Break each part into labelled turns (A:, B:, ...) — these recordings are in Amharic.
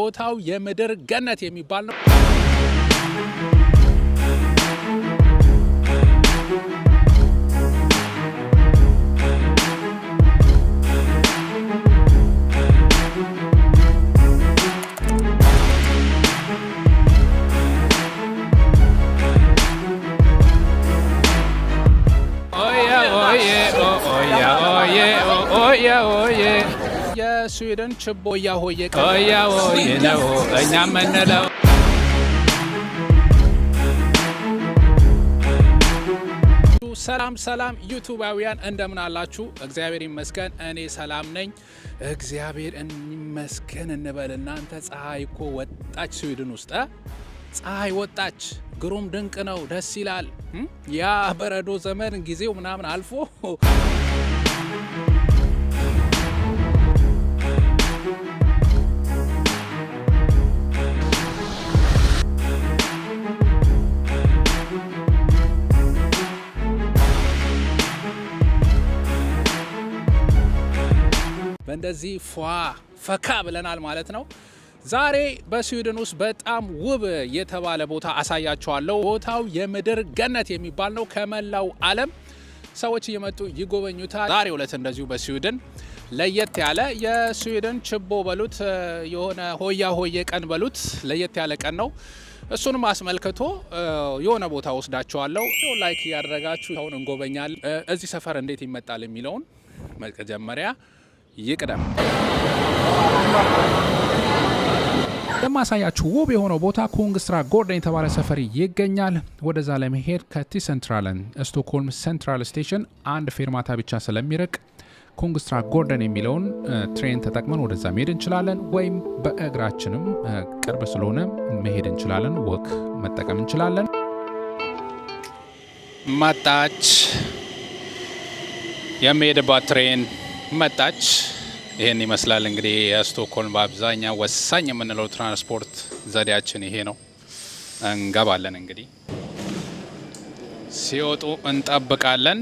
A: ቦታው የምድር ገነት የሚባል ነው። የስዊድን ችቦ ያሆየ ነው እኛ የምንለው። ሰላም ዩቱባውያን እንደምን አላችሁ? እግዚአብሔር ይመስገን እኔ ሰላም ነኝ። እግዚአብሔር ይመስገን እንበል። እናንተ ፀሐይ እኮ ወጣች ስዊድን ውስጥ ፀሐይ ወጣች። ግሩም ድንቅ ነው፣ ደስ ይላል። ያ በረዶ ዘመን ጊዜው ምናምን አልፎ በእንደዚህ ፈካ ብለናል ማለት ነው። ዛሬ በስዊድን ውስጥ በጣም ውብ የተባለ ቦታ አሳያችኋለሁ። ቦታው የምድር ገነት የሚባል ነው። ከመላው ዓለም ሰዎች እየመጡ ይጎበኙታል። ዛሬ ዕለት እንደዚሁ በስዊድን ለየት ያለ የስዊድን ችቦ በሉት የሆነ ሆየ ቀን በሉት ለየት ያለ ቀን ነው። እሱንም አስመልክቶ የሆነ ቦታ ወስዳችኋለሁ። ላይክ እያደረጋችሁ አሁን እንጎበኛለን። እዚህ ሰፈር እንዴት ይመጣል የሚለውን መጀመሪያ ይቅደም። የማሳያችሁ ውብ የሆነው ቦታ ኩንግስትራ ጎርደን የተባለ ሰፈር ይገኛል። ወደዛ ለመሄድ ከቲሰንትራለን ስቶክሆልም ሴንትራል ስቴሽን አንድ ፌርማታ ብቻ ስለሚርቅ ኩንግስትራ ጎርደን የሚለውን ትሬን ተጠቅመን ወደዛ መሄድ እንችላለን። ወይም በእግራችንም ቅርብ ስለሆነ መሄድ እንችላለን። ወክ መጠቀም እንችላለን። መጣች፣ የሚሄድባት ትሬን መጣች። ይሄን ይመስላል እንግዲህ የስቶክሆልም በአብዛኛው ወሳኝ የምንለው ትራንስፖርት ዘዴያችን ይሄ ነው። እንገባለን እንግዲህ ሲወጡ እንጠብቃለን፣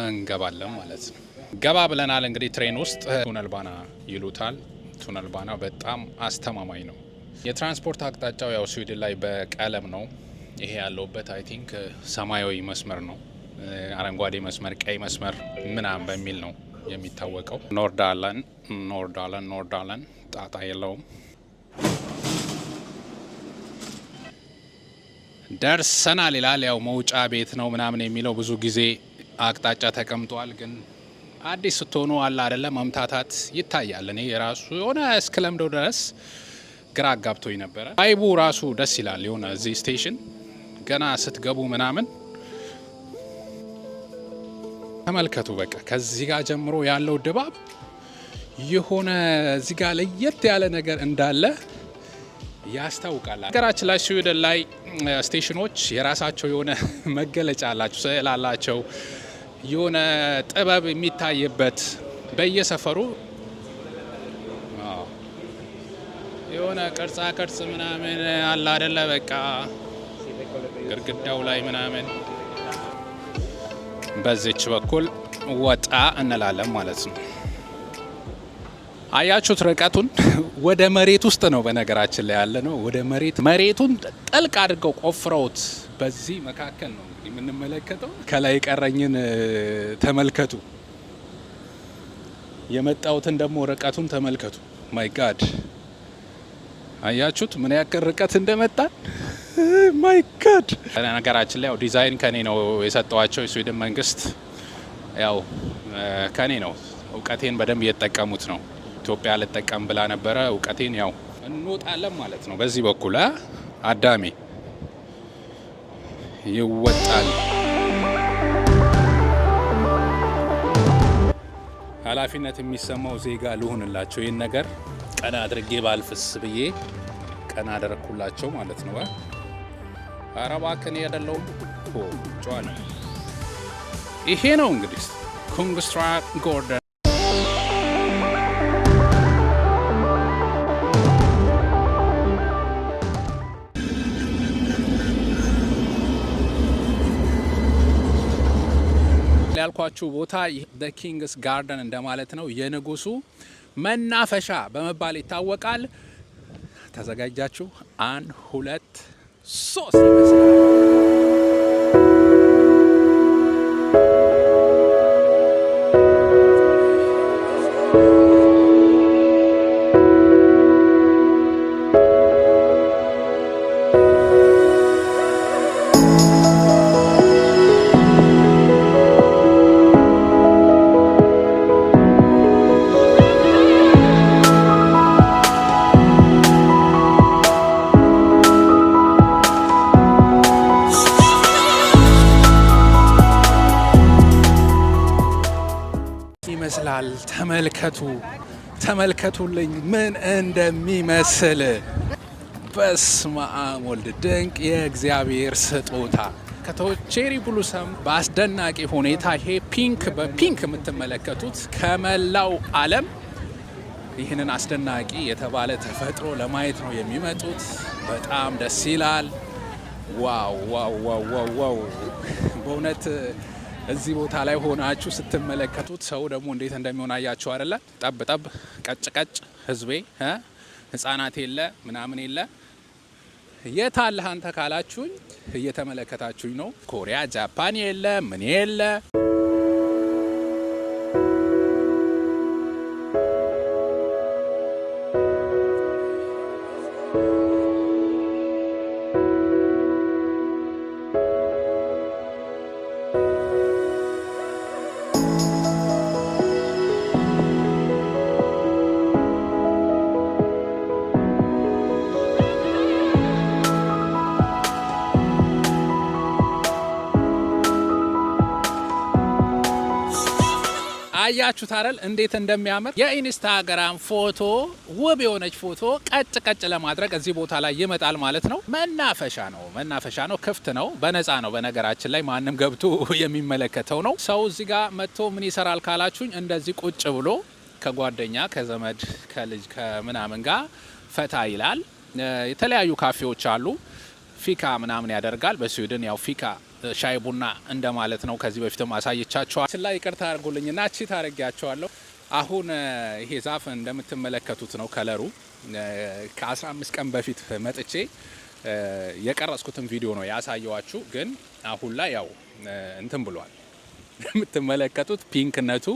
A: እንገባለን ማለት ነው። ገባ ብለናል እንግዲህ ትሬን ውስጥ። ቱነልባና ይሉታል። ቱነልባና በጣም አስተማማኝ ነው። የትራንስፖርት አቅጣጫው ያው ስዊድን ላይ በቀለም ነው። ይሄ ያለውበት አይ ቲንክ ሰማያዊ መስመር ነው። አረንጓዴ መስመር፣ ቀይ መስመር ምናምን በሚል ነው የሚታወቀው። ኖርዳለን ጣጣ የለውም። ደርሰናል ይላል። ያው መውጫ ቤት ነው ምናምን የሚለው ብዙ ጊዜ አቅጣጫ ተቀምጧል። ግን አዲስ ስትሆኑ አለ አይደለ መምታታት ይታያል። እኔ የራሱ የሆነ እስክለምደው ድረስ ግራ አጋብቶኝ ነበረ። ቫይቡ ራሱ ደስ ይላል። የሆነ እዚህ ስቴሽን ገና ስትገቡ ምናምን ተመልከቱ። በቃ ከዚህ ጋር ጀምሮ ያለው ድባብ የሆነ እዚህ ጋር ለየት ያለ ነገር እንዳለ ያስታውቃል። ሀገራችን ላይ ስዊድን ላይ ስቴሽኖች የራሳቸው የሆነ መገለጫ አላቸው፣ ስዕል አላቸው፣ የሆነ ጥበብ የሚታይበት በየሰፈሩ የሆነ ቅርጻ ቅርጽ ምናምን አለ አይደለ? በቃ ግድግዳው ላይ ምናምን በዚች በኩል ወጣ እንላለን ማለት ነው። አያችሁት ርቀቱን? ወደ መሬት ውስጥ ነው በነገራችን ላይ ያለ ነው። ወደ መሬቱን ጥልቅ አድርገው ቆፍረውት በዚህ መካከል ነው እንግዲህ የምንመለከተው። ከላይ ቀረኝን ተመልከቱ፣ የመጣውትን ደግሞ ርቀቱን ተመልከቱ። ማይ ጋድ አያችሁት ምን ያክል ርቀት እንደመጣን? ማይ ጋድ። ነገራችን ላይ ያው ዲዛይን ከኔ ነው የሰጠዋቸው የስዊድን መንግስት። ያው ከኔ ነው፣ እውቀቴን በደንብ እየተጠቀሙት ነው። ኢትዮጵያ ልጠቀም ብላ ነበረ። እውቀቴን ያው እንወጣለን ማለት ነው። በዚህ በኩል አዳሜ ይወጣል። ኃላፊነት የሚሰማው ዜጋ ልሆንላቸው። ይህን ነገር ቀና አድርጌ ባልፍስ ብዬ ቀና አደረኩላቸው ማለት ነው። አረባከን ያደለው ጨዋ ነው። ይሄ ነው እንግዲህ ኩንግስትራ ጎርደን። ያልኳችሁ ቦታ ዘ ኪንግስ ጋርደን እንደማለት ነው። የንጉሱ መናፈሻ በመባል ይታወቃል። ተዘጋጃችሁ? 1 2 3 ይመስላል። ተመልከቱልኝ ምን እንደሚመስል። በስመ አብ ወልድ፣ ድንቅ የእግዚአብሔር ስጦታ። ከቼሪ ብሉሰም በአስደናቂ ሁኔታ ይሄ ፒንክ በፒንክ የምትመለከቱት ከመላው ዓለም ይህንን አስደናቂ የተባለ ተፈጥሮ ለማየት ነው የሚመጡት። በጣም ደስ ይላል። ዋው ዋው ዋው ዋው! በእውነት እዚህ ቦታ ላይ ሆናችሁ ስትመለከቱት ሰው ደግሞ እንዴት እንደሚሆን አያችሁ አይደለ? ጠብ ጠብ ቀጭ ቀጭ ህዝቤ ህፃናት የለ ምናምን የለ። የት አለህ አንተ ካላችሁኝ እየተመለከታችሁኝ ነው። ኮሪያ ጃፓን የለ ምን የለ። አያችሁት አይደል እንዴት እንደሚያምር። የኢንስታግራም ፎቶ ውብ የሆነች ፎቶ ቀጭ ለማድረግ እዚህ ቦታ ላይ ይመጣል ማለት ነው። መናፈሻ ነው፣ ክፍት ነው፣ በነፃ ነው። በነገራችን ላይ ማንም ገብቶ የሚመለከተው ነው። ሰው እዚህ ጋር መጥቶ ምን ይሰራል ካላችሁኝ እንደዚህ ቁጭ ብሎ ከጓደኛ ከዘመድ ከልጅ ከምናምን ጋር ፈታ ይላል። የተለያዩ ካፌዎች አሉ። ፊካ ምናምን ያደርጋል። በስዊድን ያው ፊካ ሻይ ቡና እንደማለት ነው። ከዚህ በፊትም አሳይቻችኋል። ላይ ይቅርታ አድርጉልኝና እቺ ታረጋችኋለሁ። አሁን ይሄ ዛፍ እንደምትመለከቱት ነው ከለሩ። ከ15 ቀን በፊት መጥቼ የቀረጽኩትን ቪዲዮ ነው ያሳየዋችሁ። ግን አሁን ላይ ያው እንትን ብሏል። የምትመለከቱት ፒንክነቱ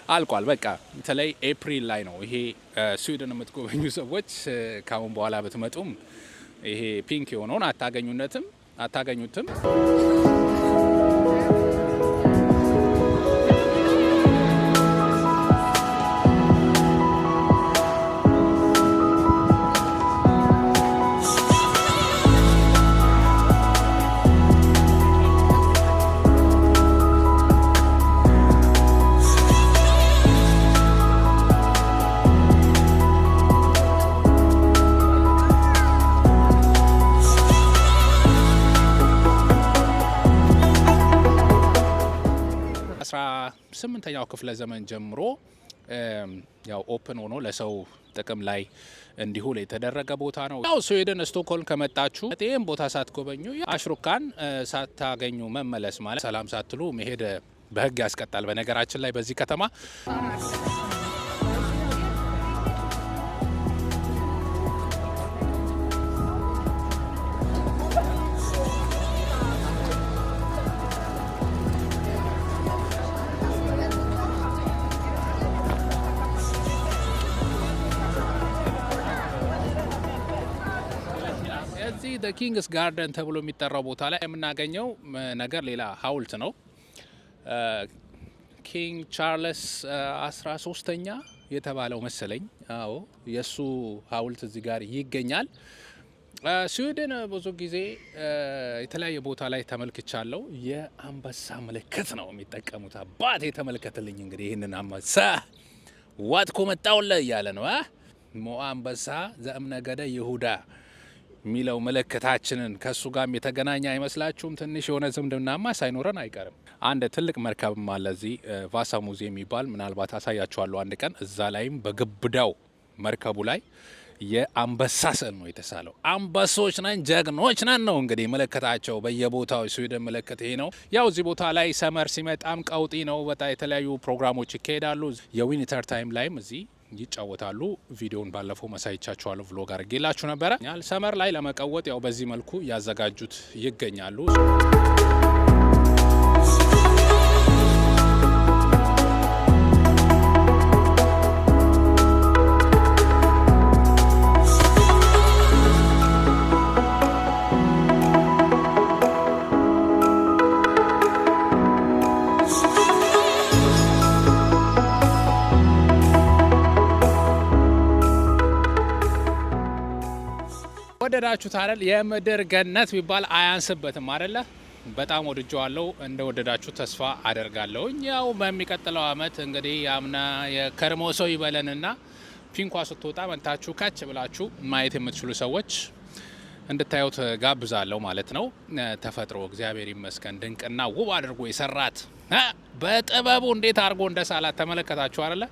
A: አልቋል። በቃ በተለይ ኤፕሪል ላይ ነው ይሄ ስዊድን የምትጎበኙ ሰዎች ካሁን በኋላ ብትመጡም ይሄ ፒንክ የሆነውን አታገኙትም። 18ኛው ክፍለ ዘመን ጀምሮ ያው ኦፕን ሆኖ ለሰው ጥቅም ላይ እንዲውል የተደረገ ቦታ ነው። ያው ስዊድን ስቶክሆልም ከመጣችሁ ይህን ቦታ ሳትጎበኙ አሽሩካን ሳታገኙ መመለስ ማለት ሰላም ሳትሉ መሄድ በሕግ ያስቀጣል። በነገራችን ላይ በዚህ ከተማ ደ ኪንግስ ጋርደን ተብሎ የሚጠራው ቦታ ላይ የምናገኘው ነገር ሌላ ሀውልት ነው። ኪንግ ቻርልስ 13ኛ የተባለው መሰለኝ። አዎ የሱ ሀውልት እዚህ ጋር ይገኛል። ስዊድን ብዙ ጊዜ የተለያየ ቦታ ላይ ተመልክቻለሁ። የአንበሳ ምልክት ነው የሚጠቀሙት። አባቴ ተመልከትልኝ እንግዲህ ይህንን አንበሳ ዋጥኮ መጣውለ እያለ ነው። ሞ አንበሳ ዘእምነገደ ይሁዳ ሚለው ምልክታችንን ከሱ ጋርም የተገናኘ አይመስላችሁም? ትንሽ የሆነ ዝምድናማ ሳይኖረን አይቀርም። አንድ ትልቅ መርከብም አለ እዚህ ቫሳ ሙዚየም የሚባል ምናልባት አሳያችኋለሁ አንድ ቀን። እዛ ላይም በግብዳው መርከቡ ላይ የአንበሳ ስዕል ነው የተሳለው። አንበሶች ነን ጀግኖች ነን ነው እንግዲህ ምልክታቸው በየቦታው ስዊድን ምልክት ይሄ ነው። ያው እዚህ ቦታ ላይ ሰመር ሲመጣም ቀውጢ ነው። በጣም የተለያዩ ፕሮግራሞች ይካሄዳሉ። የዊንተር ታይም ላይም እዚህ ይጫወታሉ። ቪዲዮን ባለፈው መሳይቻችኋለሁ vlog አድርጌላችሁ ነበረ። ሰመር ላይ ለመቀወጥ ያው በዚህ መልኩ ያዘጋጁት ይገኛሉ። ወደዳችሁት አይደል? የምድር ገነት ቢባል አያንስበትም አይደለ? በጣም ወድጀዋለሁ። እንደወደዳችሁ ተስፋ አደርጋለሁ። ያው በሚቀጥለው አመት እንግዲህ ያምና የከርሞ ሰው ይበለንና ፒንኳ ስትወጣ መታችሁ ካች ብላችሁ ማየት የምትችሉ ሰዎች እንድታዩት ጋብዛለሁ ማለት ነው። ተፈጥሮ እግዚአብሔር ይመስገን ድንቅና ውብ አድርጎ የሰራት በጥበቡ እንዴት አድርጎ እንደሳላት ተመለከታችሁ አይደለ?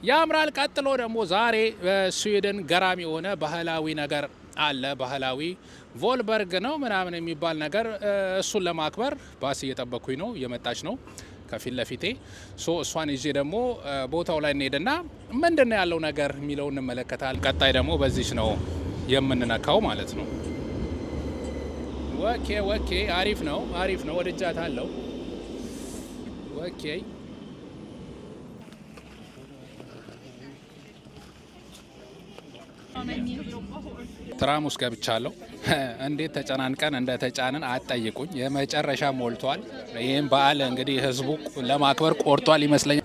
A: ያምራል። ቀጥሎ ደግሞ ዛሬ በስዊድን ገራሚ የሆነ ባህላዊ ነገር አለ። ባህላዊ ቮልበርግ ነው ምናምን የሚባል ነገር፣ እሱን ለማክበር ባስ እየጠበኩኝ ነው። እየመጣች ነው ከፊት ለፊቴ። እሷን ይዤ ደግሞ ቦታው ላይ እንሄድና ምንድነው ያለው ነገር የሚለው እንመለከታል። ቀጣይ ደግሞ በዚች ነው የምንነካው ማለት ነው። ወኬ አሪፍ ነው ወድጃታለሁ። ወኬ ትራም ውስጥ ገብቻለሁ። እንዴት ተጨናንቀን እንደተጫንን አትጠይቁኝ። የመጨረሻ ሞልቷል። ይህም በዓል እንግዲህ ህዝቡ ለማክበር ቆርጧል ይመስለኛል።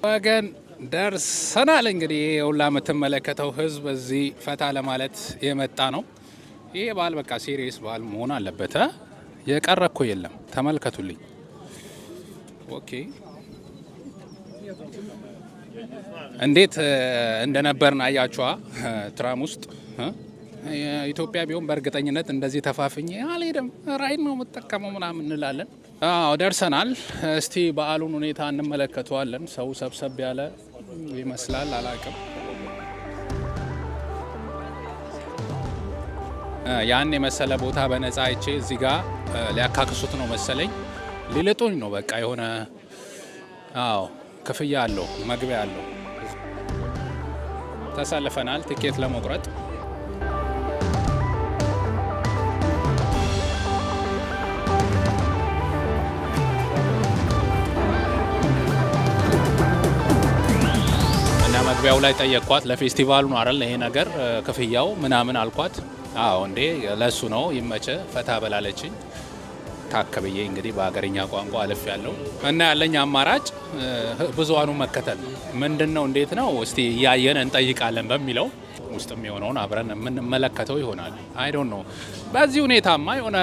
A: ወገን ደርሰናል። እንግዲህ ሁላ የምትመለከተው ህዝብ እዚህ ፈታ ለማለት የመጣ ነው። ይሄ በዓል በቃ ሲሪየስ በዓል መሆን አለበት። የቀረ እኮ የለም። ተመልከቱልኝ። ኦኬ እንዴት እንደነበርን አያችኋ? ትራም ውስጥ ኢትዮጵያ ቢሆን በእርግጠኝነት እንደዚህ ተፋፍኜ አልሄድም፣ ራይድ ነው የምጠቀመው ምናምን እንላለን። ደርሰናል። እስቲ በዓሉን ሁኔታ እንመለከተዋለን። ሰው ሰብሰብ ያለ ይመስላል። አላቅም ያን የመሰለ ቦታ በነፃ አይቼ እዚህ ጋር ሊያካክሱት ነው መሰለኝ። ሊልጡኝ ነው በቃ የሆነ ክፍያ አለው፣ መግቢያ አለው። ተሰልፈናል ትኬት ለመቁረጥ። እና መግቢያው ላይ ጠየቅኳት። ለፌስቲቫሉ ነው አይደል ይሄ ነገር ክፍያው ምናምን አልኳት። እንዴ ለሱ ነው ይመቸ ፈታ በላለችኝ። ታከብዬ እንግዲህ በሀገርኛ ቋንቋ አለፍ ያለው እና ያለኝ አማራጭ ብዙሃኑ መከተል ነው። ምንድነው እንዴት ነው እስቲ እያየን እንጠይቃለን በሚለው ውስጥ የሚሆነውን አብረን የምንመለከተው ይሆናል። አይ ዶንት ኖ በዚህ ሁኔታማ የሆነ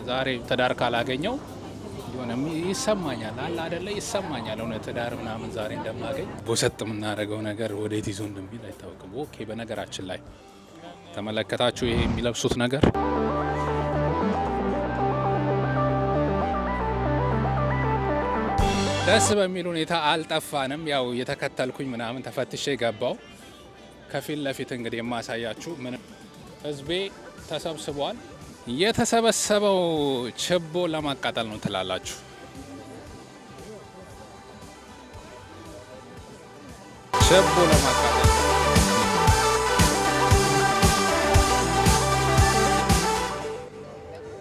A: ዛሬ ትዳር ካላገኘው የሆነ ይሰማኛል አለ አይደለ? ይሰማኛል እውነት ትዳር ምናምን ዛሬ እንደማገኝ። ቦሰጥ የምናደርገው ነገር ወዴት ይዞ እንደሚል አይታወቅም። ኦኬ በነገራችን ላይ ተመለከታችሁ ይሄ የሚለብሱት ነገር ደስ በሚል ሁኔታ አልጠፋንም። ያው የተከተልኩኝ ምናምን ተፈትሼ ገባው። ከፊት ለፊት እንግዲህ የማሳያችሁ ምን ህዝቤ ተሰብስቧል። የተሰበሰበው ችቦ ለማቃጠል ነው ትላላችሁ። ችቦ ለማቃጠል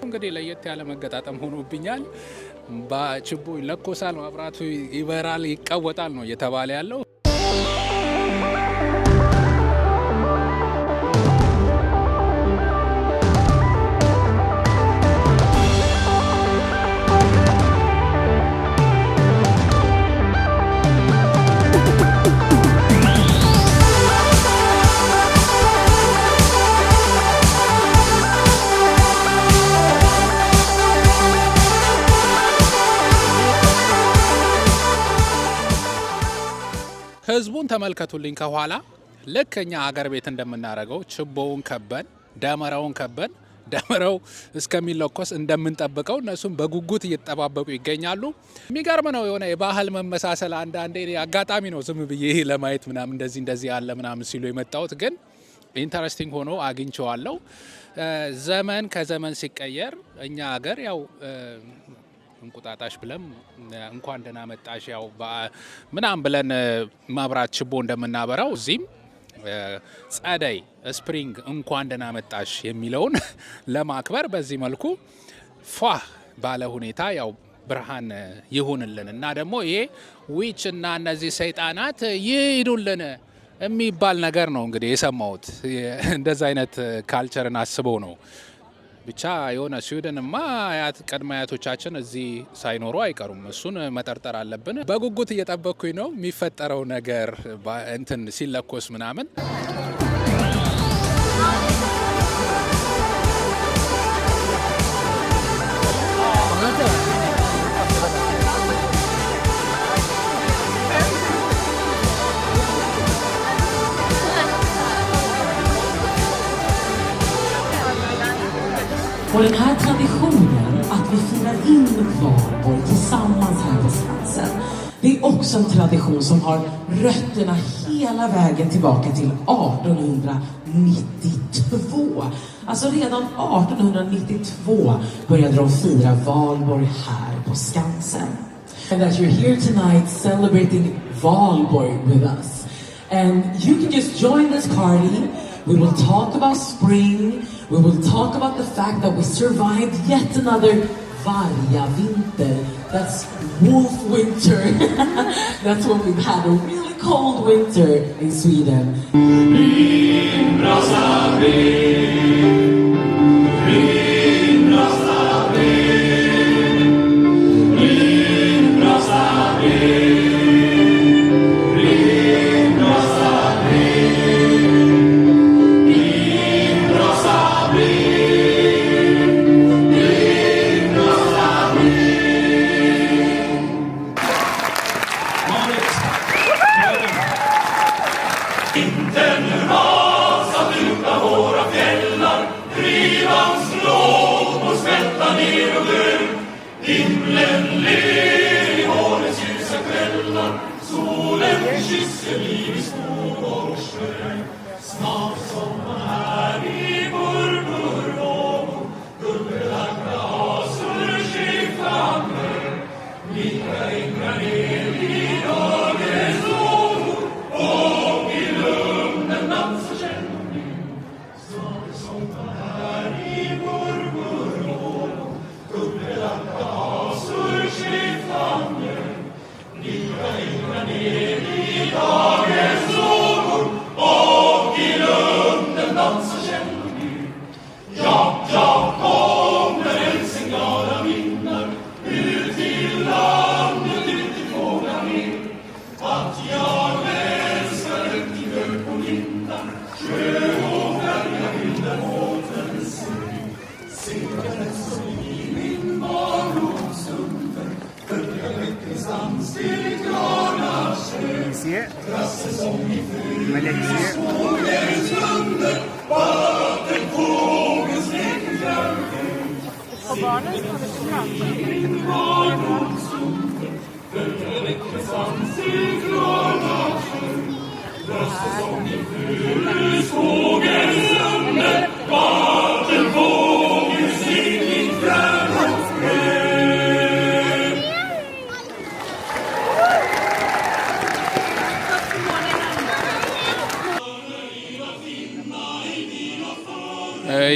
A: እንግዲህ ለየት ያለ መገጣጠም ሆኖብኛል። በችቦ ይለኮሳል፣ መብራቱ ይበራል፣ ይቀወጣል ነው እየተባለ ያለው። ህዝቡን ተመልከቱልኝ ከኋላ ልክ እኛ ሀገር ቤት እንደምናደርገው ችቦውን ከበን ደመራውን ከበን ደመራው እስከሚለኮስ እንደምንጠብቀው እነሱም በጉጉት እየተጠባበቁ ይገኛሉ። የሚገርም ነው። የሆነ የባህል መመሳሰል አንዳንዴ አጋጣሚ ነው ዝም ብዬ ለማየት ምናምን እንደዚህ ያለ ምናምን ሲሉ የመጣሁት ግን ኢንተረስቲንግ ሆኖ አግኝቼዋለሁ። ዘመን ከዘመን ሲቀየር እኛ ሀገር ያው እንቁጣጣሽ ብለም እንኳን ደህና መጣሽ ያው ምናምን ብለን ማብራት ችቦ እንደምናበራው እዚህም ጸደይ ስፕሪንግ እንኳን ደህና መጣሽ የሚለውን ለማክበር በዚህ መልኩ ፏ ባለ ሁኔታ ያው ብርሃን ይሁንልን እና ደግሞ ይሄ ዊች እና እነዚህ ሰይጣናት ይሄዱልን የሚባል ነገር ነው እንግዲህ የሰማሁት። እንደዛ አይነት ካልቸርን አስበው ነው ብቻ የሆነ ስዊድንማ ቅድመ አያቶቻችን እዚህ ሳይኖሩ አይቀሩም። እሱን መጠርጠር አለብን። በጉጉት እየጠበቅኩኝ ነው የሚፈጠረው ነገር እንትን ሲለኮስ ምናምን።
B: Och den här traditionen att vi firar in valborg tillsammans här på Skansen, det är också en tradition som har rötterna hela vägen tillbaka till 1892. Alltså redan 1892 började de fira valborg här på Skansen. And that you're here tonight celebrating valborg with us. And you can just join this party. We will talk about spring. We will talk about the fact that we survived yet another varga winter. That's wolf winter. That's when we've had a really cold winter in Sweden.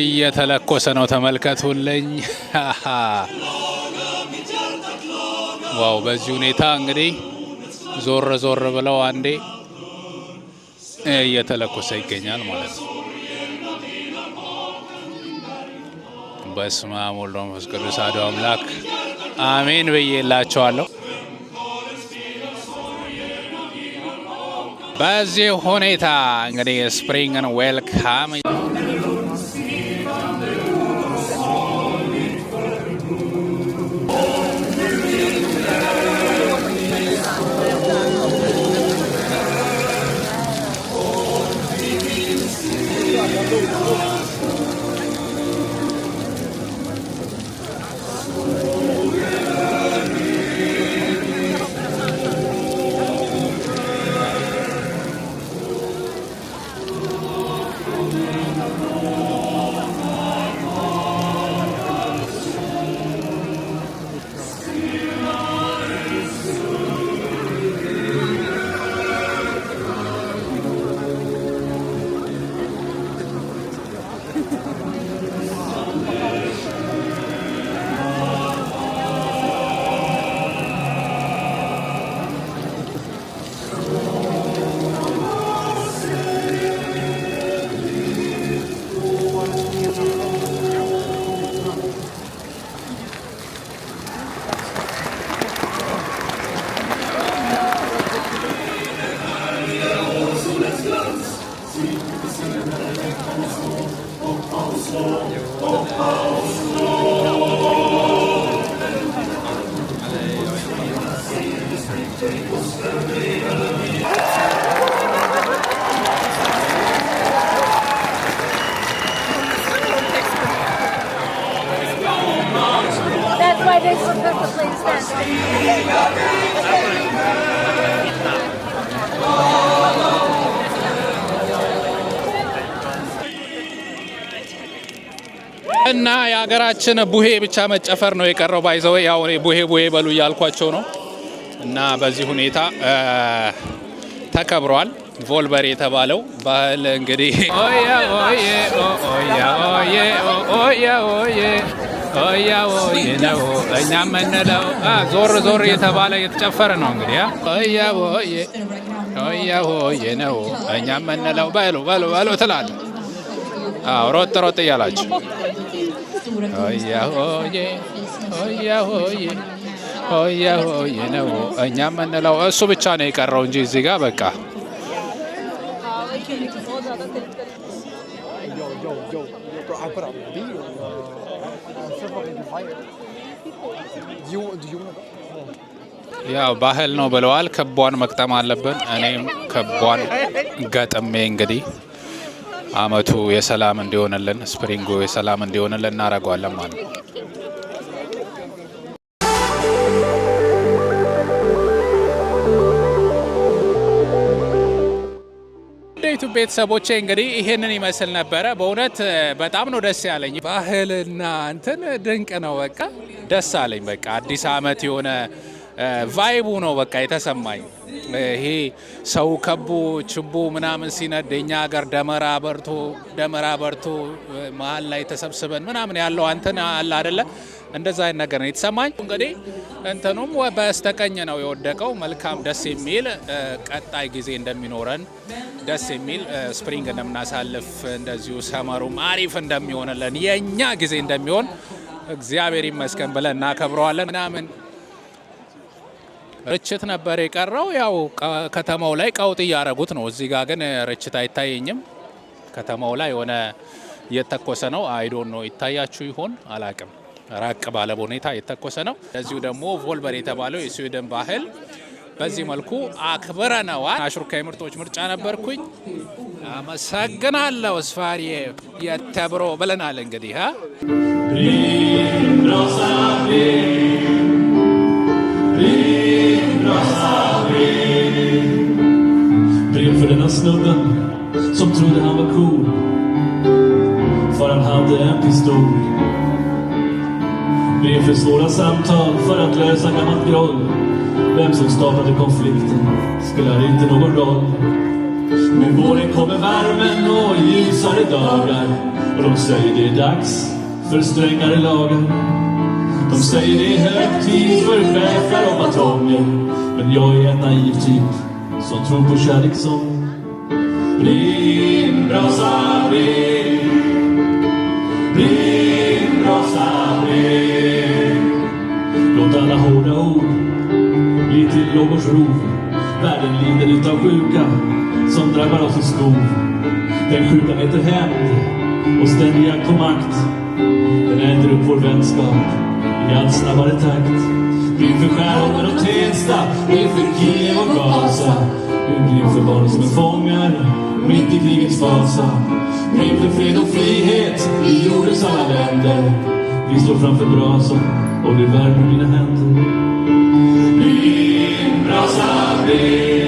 A: እየተለኮሰ ነው ተመልከቱልኝ። ዋው! በዚህ ሁኔታ እንግዲህ ዞር ዞር ብለው አንዴ እየተለኮሰ ይገኛል ማለት ነው። በስመ አብ ወወልድ ወመንፈስ ቅዱስ አሐዱ አምላክ አሜን ብዬላቸዋለሁ። በዚህ ሁኔታ እንግዲህ ስፕሪንግን ዌልካም
C: That's why they prefer to play stand.
A: እና የሀገራችን ቡሄ ብቻ መጨፈር ነው የቀረው። ባይዘው ያው ቡሄ ቡሄ በሉ እያልኳቸው ነው። እና በዚህ ሁኔታ ተከብሯል። ቮልበር የተባለው ባህል እንግዲህ ኦያ ኦዬ ኦያ ኦዬ ኦያ ኦዬ ኦያ ኦዬ ነው እኛ የምንለው። ዞር ዞር የተባለ የተጨፈረ ነው እንግዲህ ኦያ ኦዬ ኦያ ኦዬ ነው እኛ የምንለው። በሉ በሉ በሉ ትላለህ። ሮጥ ሮጥ እያላችሁ ኦያ ኦዬ ኦያ ኦዬ ኦያ ኦዬ ነው እኛ የምንለው። እሱ ብቻ ነው የቀረው እንጂ እዚህ ጋር በቃ ያው ባህል ነው ብለዋል። ክቧን መቅጠም አለብን። እኔም ክቧን ገጥሜ እንግዲህ አመቱ የሰላም እንዲሆንልን ስፕሪንጉ የሰላም እንዲሆንልን እናደርገዋለን ማለት ነው። ዩቱብ ቤተሰቦቼ እንግዲህ ይሄንን ይመስል ነበረ። በእውነት በጣም ነው ደስ ያለኝ። ባህልና እንትን ድንቅ ነው። በቃ ደስ አለኝ። በቃ አዲስ አመት የሆነ ቫይቡ ነው በቃ የተሰማኝ። ይሄ ሰው ከቦ ችቦ ምናምን ሲነድ የኛ ሀገር ደመራ በርቶ መሀል ላይ ተሰብስበን ምናምን ያለው አንተን አለ አይደለ? እንደዛ አይነት ነገር ነው የተሰማኝ። እንግዲህ እንትኑም በስተቀኝ ነው የወደቀው። መልካም ደስ የሚል ቀጣይ ጊዜ እንደሚኖረን ደስ የሚል ስፕሪንግ እንደምናሳልፍ እንደዚሁ ሰመሩም አሪፍ እንደሚሆንልን የኛ ጊዜ እንደሚሆን እግዚአብሔር ይመስገን ብለን እናከብረዋለን ምናምን። ርችት ነበር የቀረው። ያው ከተማው ላይ ቀውጥ እያደረጉት ነው። እዚህ ጋር ግን ርችት አይታየኝም። ከተማው ላይ የሆነ እየተኮሰ ነው። አይዶን ነው ይታያችሁ ይሆን አላቅም። ራቅ ባለ ሁኔታ የተኮሰ ነው። እዚሁ ደግሞ ቮልበር የተባለው የስዊድን ባህል በዚህ መልኩ አክብረነዋል። አሽሩካይ ምርጦች ምርጫ ነበርኩኝ። አመሰግናለሁ። ስፋሪ የተብሮ ብለናል እንግዲህ
D: Brev för denna snubben som trodde han var cool, för han hade en pistol. Brev för svåra samtal för att lösa gammalt groll. Vem som startade konflikten spelar inte någon roll. Med våren kommer värmen och ljusare dagar, och de säger det är dags för strängare lagar. De säger det är hög tid för chefer och batonger, men jag är en naiv typ som tror på kärlekssång. Brinn, brasa, brinn, brasa, brinn. Låt alla hårda ord bli till lovors rov. Världen lider utav sjuka som drabbar oss i skov. Den sjukan heter hämnd och ständig jakt på makt. Den äter upp vår vänskap i allt snabbare takt. Brinn för Skärholmen och Tensta, brinn för Kiev och Gaza. Brinn för barn som är fångar mitt i krigets fasa. Brinn för fred och frihet i jordens alla länder. Vi står framför brasan och det värmer mina händer. Brinn, brasa, brinn.